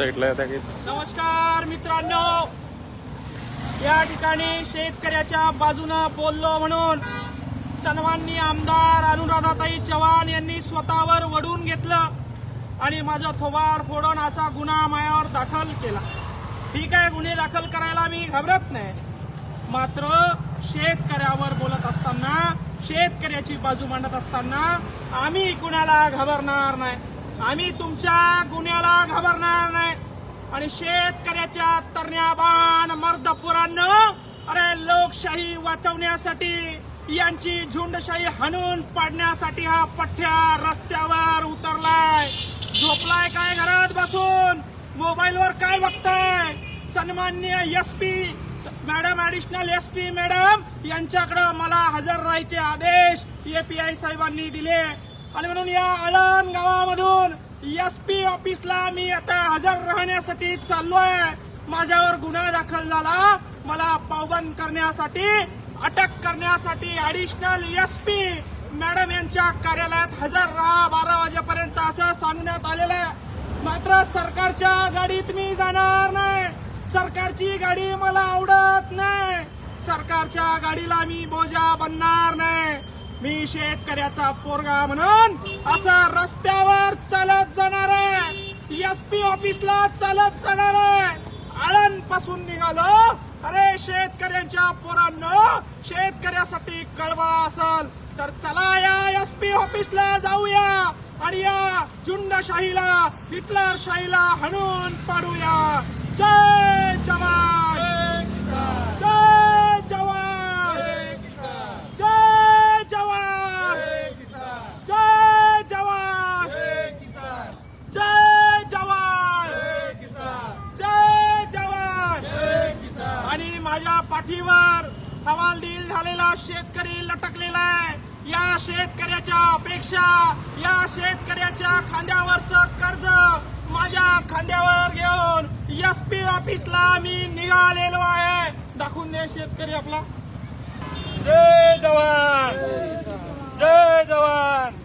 साईडला त्या काही. नमस्कार मित्रांनो, या ठिकाणी शेतकऱ्याच्या बाजूने बोललो म्हणून सन्माननीय आमदार अनुराधाताई चव्हाण यांनी स्वतःवर वडून घेतलं आणि माझं थोबाड फोडून असा गुन्हा माझ्यावर दाखल केला. ठीक आहे, गुन्हे दाखल करायला मी घाबरत नाही, मात्र शेतकऱ्यावर बोलत असताना, शेतकऱ्याची बाजू मांडत असताना आम्ही कुणाला घाबरणार नाही, आम्ही तुमच्या गुन्ह्याला घाबरणार नाही. आणि शेतकऱ्याच्या तरण्याबाण मर्दपुरांनो, अरे लोकशाही वाचवण्यासाठी, यांची झुंडशाही हाणून पाडण्यासाठी हा पठ्ठ्या रस्त्यावर उतरलाय. झोपलाय काय घरात बसून, मोबाईलवर काय बघताय? सन्माननीय SP madam, additional SP madam यांच्याकडे मला हजर राहायचे आदेश एपीआय साहेबांनी दिले आणि म्हणून या आळंद गावामधून एसपी ऑफिसला मी आता हजर राहण्यासाठी चाललोय. माझ्यावर गुन्हा दाखल झाला, मला पावबंद करण्यासाठी, अटक करण्यासाठी ऍडिशनल एसपी मॅडम यांच्या कार्यालयात हजर राहा 12 वाजेपर्यंत असं सांगण्यात आलेलं आहे. मात्र सरकारच्या गाडीत मी जाणार नाही, सरकारची गाडी मला आवडत नाही, सरकारच्या गाडीला मी बोजा बनणार नाही. मी शेतकऱ्याचा पोरगा म्हणून असं रस्त्यावर चालत जाणार आहे, एसपी ऑफिसला चालत जाणार आहे. आळंद पासून निघालो. अरे शेतकऱ्यांच्या पोरांनो, शेतकऱ्यासाठी कळवा असेल तर चला या एसपी ऑफिसला जाऊया आणि या झुंडशाहीला, हिटलरशाहीला हाणून पाडूया. जय जवान, जय जवान, जय जवान, जय जवान, जय जवान, जय जवान. आणि माझ्या पाठीवर हवालदिल झालेला शेतकरी लटकलेला आहे. या शेतकऱ्याच्या अपेक्षा, या शेतकऱ्याच्या खांद्यावरचं कर्ज माझ्या खांद्यावर घेऊन एसपी ऑफिसला मी निघालेलो आहे. दाखवून दे शेतकरी आपला. जय जवान, जय जवान.